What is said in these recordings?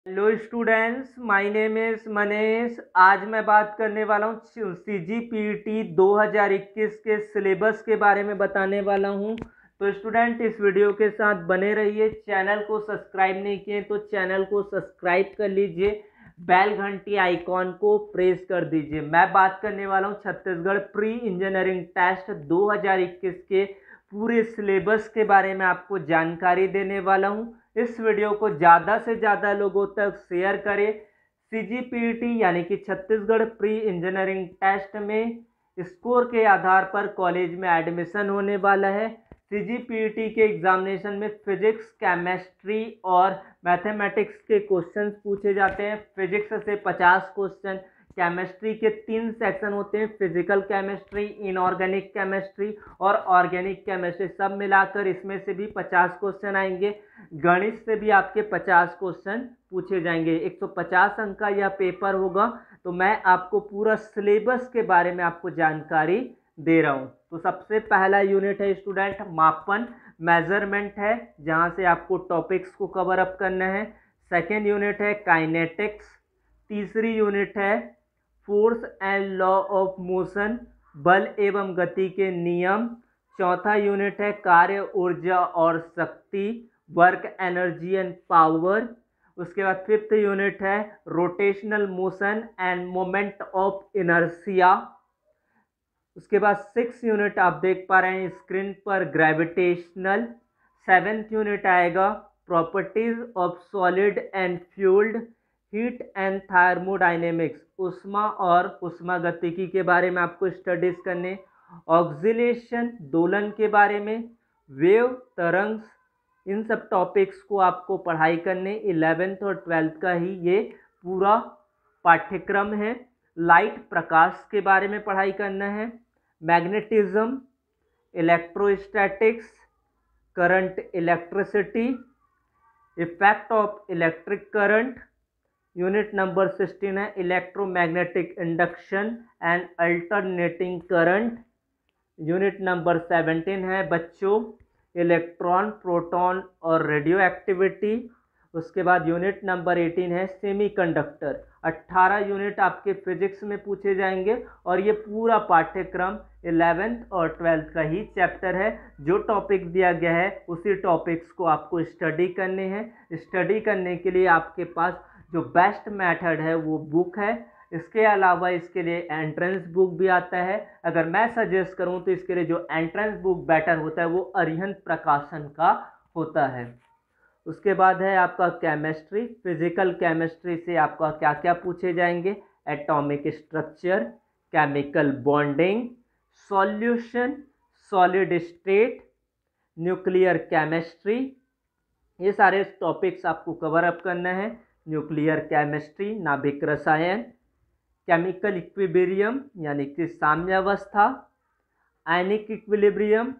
Hello students, my name is Manish. आज मैं बात करने वाला हूँ CGPT 2021 के सिलेबस के बारे में बताने वाला हूँ। तो स्टूडेंट इस वीडियो के साथ बने रहिए। चैनल को सब्सक्राइब नहीं किए तो चैनल को सब्सक्राइब कर लीजिए, बेल घंटी आइकॉन को प्रेस कर दीजिए। मैं बात करने वाला हूँ छत्तीसगढ़ प्री इंजीनियरिंग टेस्ट 2021 के पूरे सिलेबस के बारे में आपको जानकारी देने वाला हूँ। इस वीडियो को ज़्यादा से ज़्यादा लोगों तक शेयर करें। CGPT यानी कि छत्तीसगढ़ प्री इंजीनियरिंग टेस्ट में स्कोर के आधार पर कॉलेज में एडमिशन होने वाला है। CGPT के एग्जामिनेशन में फिजिक्स, केमिस्ट्री और मैथमेटिक्स के क्वेश्चंस पूछे जाते हैं। फिजिक्स से 50 क्वेश्चन, केमिस्ट्री के 3 सेक्शन होते हैं, फिजिकल केमिस्ट्री, इनऑर्गेनिक केमिस्ट्री और ऑर्गेनिक केमिस्ट्री। सब मिलाकर इसमें से भी 50 क्वेश्चन आएंगे। गणित से भी आपके 50 क्वेश्चन पूछे जाएंगे। 150 अंक का यह पेपर होगा। तो मैं आपको पूरा सिलेबस के बारे में आपको जानकारी दे रहा हूँ। तो सबसे पहला यूनिट है स्टूडेंट मापन, मेजरमेंट है, जहाँ से आपको टॉपिक्स को कवर अप करना है। सेकेंड यूनिट है काइनेटिक्स। तीसरी यूनिट है force and law of motion, बल एवं गति के नियम। चौथा यूनिट है कार्य, ऊर्जा और शक्ति, वर्क, एनर्जी एंड पावर। उसके बाद फिफ्थ यूनिट है rotational motion end moment of inertia. उसके बाद सिक्स यूनिट आप देख पा रहे हैं स्क्रीन पर, ग्रेविटेशनल। सेवेंथ यूनिट आएगा properties of solid and fuelled, heat and thermodynamics, उष्मा और उष्मागतिकी के बारे में आपको स्टडीज करने। ऑक्सीलेशन, दोलन के बारे में, वेव, तरंग, इन सब टॉपिक्स को आपको पढ़ाई करने। 11th और 12th का ही ये पूरा पाठ्यक्रम है। लाइट, प्रकाश के बारे में पढ़ाई करना है। Magnetism, electrostatics, current, electricity, effect of electric current. Unit number 16 है electromagnetic induction and alternating current. Unit number 17 है बच्चों इलेक्ट्रॉन, प्रोटॉन और रेडियो एक्टिविटी। उसके बाद यूनिट नंबर 18 है सेमीकंडक्टर। 18 यूनिट आपके फिजिक्स में पूछे जाएंगे और ये पूरा पाठ्यक्रम 11th और 12th का ही चैप्टर है। जो टॉपिक दिया गया है उसी टॉपिक्स को आपको स्टडी करने हैं। स्टडी करने के लिए आपके पास जो बेस्ट मेथड है वो बुक है। इसके अलावा इसके लिए एंट्रेंस बुक भी आता है। अगर मैं सजेस्ट करूं तो इसके लिए जो एंट्रेंस बुक बेटर होता है वो अरिहंत प्रकाशन का होता है। उसके बाद है आपका केमिस्ट्री। फिजिकल केमिस्ट्री से आपका क्या क्या पूछे जाएंगे, atomic structure, chemical bonding, solution, solid state, nuclear chemistry. ये सारे टॉपिक्स आपको कवर अप करना है। न्यूक्लियर केमिस्ट्री, नाभिक रसायन, केमिकल इक्विलिब्रियम यानी कि साम्यावस्था, आयनिक इक्विलिब्रियम।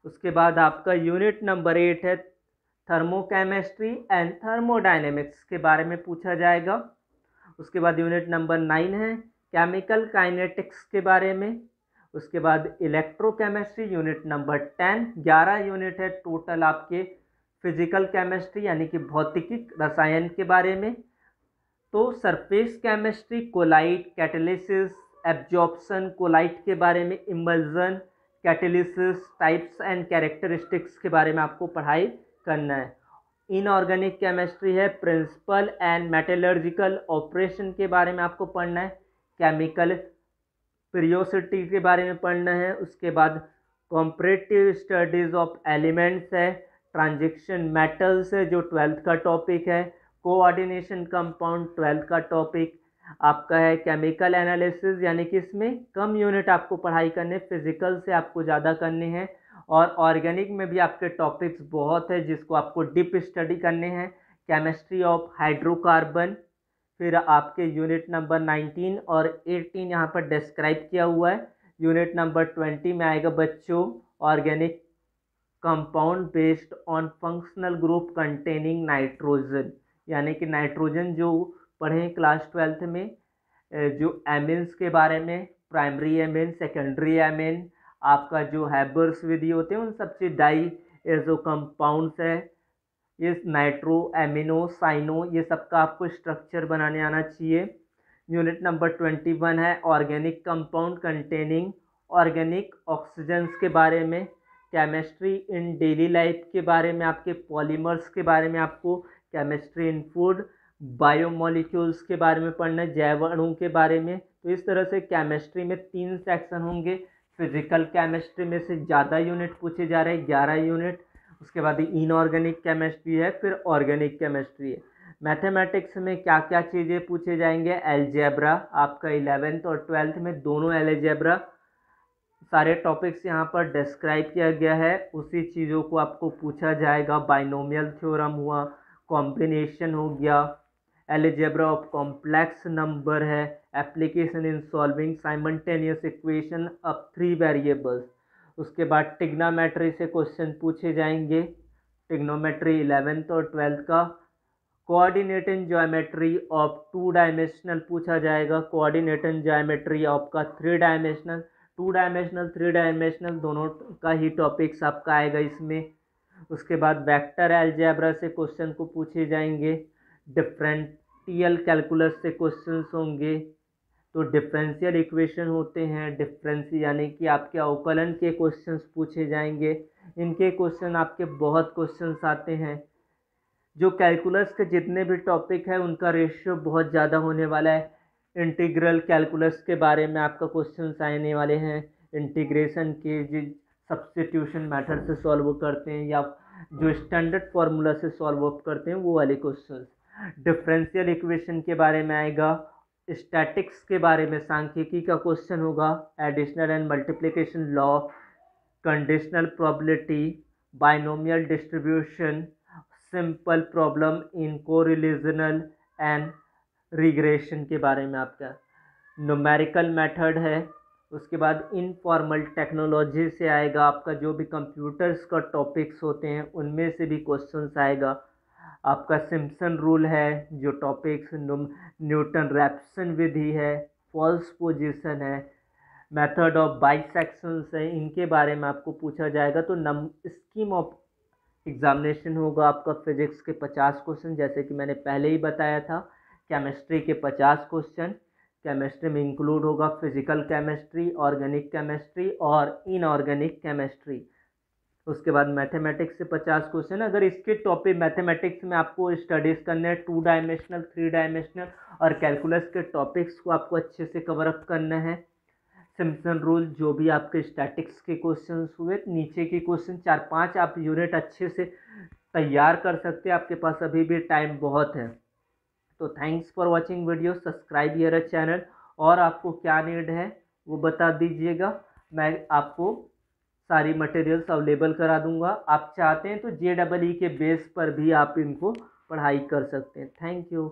उसके बाद आपका यूनिट नंबर 8 है थर्मोकेमिस्ट्री एंड थर्मोडायनेमिक्स के बारे में पूछा जाएगा। उसके बाद यूनिट नंबर 9 है केमिकल काइनेटिक्स के बारे में। उसके बाद इलेक्ट्रोकेमिस्ट्री यूनिट नंबर 10। 11 यूनिट है टोटल आपके फिजिकल केमिस्ट्री यानी कि भौतिकी रसायन के बारे में। तो सरफेस केमिस्ट्री, कोलाइट, कैटेलिसिस, एब्जॉर्प्शन, कोलाइट के बारे में, emulsion, catalysis, types and characteristics के बारे में आपको पढ़ाई करना है। इनऑर्गेनिक केमिस्ट्री है प्रिंसिपल एंड मेटलर्जिकल ऑपरेशन के बारे में आपको पढ़ना है। केमिकल पीरियोडिसिटी के बारे में पढ़ना है। उसके बाद कॉम्परेटिव स्टडीज ऑफ एलिमेंट्स है। ट्रांजिशन मेटल्स है जो 12th का टॉपिक है। कोऑर्डिनेशन कंपाउंड 12th का टॉपिक आपका है। केमिकल एनालिसिस यानी कि इसमें कम यूनिट आपको पढ़ाई करने, फिजिकल से आपको ज़्यादा करने हैं। और ऑर्गेनिक में भी आपके टॉपिक्स बहुत है जिसको आपको डीप स्टडी करने हैं। केमिस्ट्री ऑफ हाइड्रोकार्बन, फिर आपके यूनिट नंबर 19 और 18 यहाँ पर डिस्क्राइब किया हुआ है। यूनिट नंबर 20 में आएगा बच्चों organic compound based on functional group containing nitrogen, यानी कि नाइट्रोजन जो पढ़े क्लास 12th में, जो एमिन्स के बारे में, प्राइमरी एमिन, सेकेंडरी एमिन, आपका जो हैबर्स विधि होते हैं उन सबसे डाई जो कंपाउंड्स है ये नाइट्रो, एमिनो, साइनो, ये सबका आपको स्ट्रक्चर बनाने आना चाहिए। यूनिट नंबर 21 है organic compound containing organic oxygens के बारे में, केमिस्ट्री इन डेली लाइफ के बारे में, आपके पॉलीमर्स के बारे में, आपको केमिस्ट्री इन फूड, बायोमोलिक्यूल्स के बारे में पढ़ना है, जैव अणु के बारे में। तो इस तरह से केमिस्ट्री में 3 सेक्शन होंगे। फिजिकल केमिस्ट्री में से ज़्यादा यूनिट पूछे जा रहे हैं, 11 यूनिट। उसके बाद इनऑर्गेनिक केमिस्ट्री है, फिर ऑर्गेनिक केमिस्ट्री है। मैथमेटिक्स में क्या क्या चीज़ें पूछे जाएंगे, अलजेब्रा आपका 11th और 12th में दोनों अलजेब्रा सारे टॉपिक्स यहाँ पर डिस्क्राइब किया गया है, उसी चीज़ों को आपको पूछा जाएगा। बाइनोमियल थ्योरम हुआ, कॉम्बिनेशन हो गया, अलजेब्रा ऑफ कॉम्प्लेक्स नंबर है, application in solving simultaneous equation of 3 variables. उसके बाद टिग्नोमेट्री से क्वेश्चन पूछे जाएंगे, टिग्नोमेट्री 11th और 12th का। कोऑर्डिनेटेड ज्योमेट्री ऑफ 2 डायमेंशनल पूछा जाएगा, कोऑर्डिनेटेड ज्योमेट्री आपका 3 डायमेंशनल, 2 डायमेंशनल 3 डायमेंशनल दोनों का ही टॉपिक्स आपका आएगा इसमें। उसके बाद वेक्टर अलजेब्रा से क्वेश्चन को पूछे जाएंगे, डिफरेंशियल कैलकुलस से क्वेश्चंस होंगे। तो डिफरेंशियल इक्वेशन होते हैं, डिफरेंस यानी कि आपके अवकलन के क्वेश्चंस पूछे जाएंगे। इनके क्वेश्चन आपके बहुत क्वेश्चंस आते हैं। जो कैलकुलस के जितने भी टॉपिक है उनका रेशियो बहुत ज़्यादा होने वाला है। इंटीग्रल कैलकुलस के बारे में आपका क्वेश्चंस आने वाले हैं, इंटीग्रेशन के जो सब्स्टिट्यूशन मेथड से सॉल्व करते हैं या जो स्टैंडर्ड फार्मूला से सॉल्व अप करते हैं वो वाले क्वेश्चंस। डिफरेंशियल इक्वेशन के बारे में आएगा, स्टैटिक्स के बारे में सांख्यिकी का क्वेश्चन होगा, additional and multiplication law, conditional probability, binomial distribution, simple problem in correlational and regression के बारे में आपका न्यूमेरिकल मेथड है। उसके बाद इनफॉर्मल टेक्नोलॉजी से आएगा, आपका जो भी कंप्यूटर्स का टॉपिक्स होते हैं उनमें से भी क्वेश्चंस आएगा। आपका सिम्पसन रूल है, जो टॉपिक्स न्यूटन रैप्सन विधि है, फॉल्स पोजीशन है, मेथड ऑफ बाइसेक्शंस है, इनके बारे में आपको पूछा जाएगा। तो स्कीम ऑफ एग्जामिनेशन होगा आपका फिजिक्स के 50 क्वेश्चन, जैसे कि मैंने पहले ही बताया था। केमिस्ट्री के 50 क्वेश्चन, केमिस्ट्री में इंक्लूड होगा फिजिकल केमिस्ट्री, ऑर्गेनिक केमिस्ट्री और इनऑर्गेनिक केमिस्ट्री। उसके बाद मैथमेटिक्स से 50 क्वेश्चन। अगर इसके टॉपिक मैथमेटिक्स में आपको स्टडीज़ करने हैं 2 डायमेंशनल 3 डायमेंशनल और कैलकुलस के टॉपिक्स को आपको अच्छे से कवर अप करना है। सिम्पसन रूल, जो भी आपके स्टैटिक्स के क्वेश्चंस हुए, नीचे के क्वेश्चन 4-5 आप यूनिट अच्छे से तैयार कर सकते हैं, आपके पास अभी भी टाइम बहुत है। तो thanks for watching video, subscribe your channel, और आपको क्या नीड है वो बता दीजिएगा, मैं आपको सारी मटेरियल्स अवेलेबल करा दूंगा। आप चाहते हैं तो JEE के बेस पर भी आप इनको पढ़ाई कर सकते हैं। Thank you.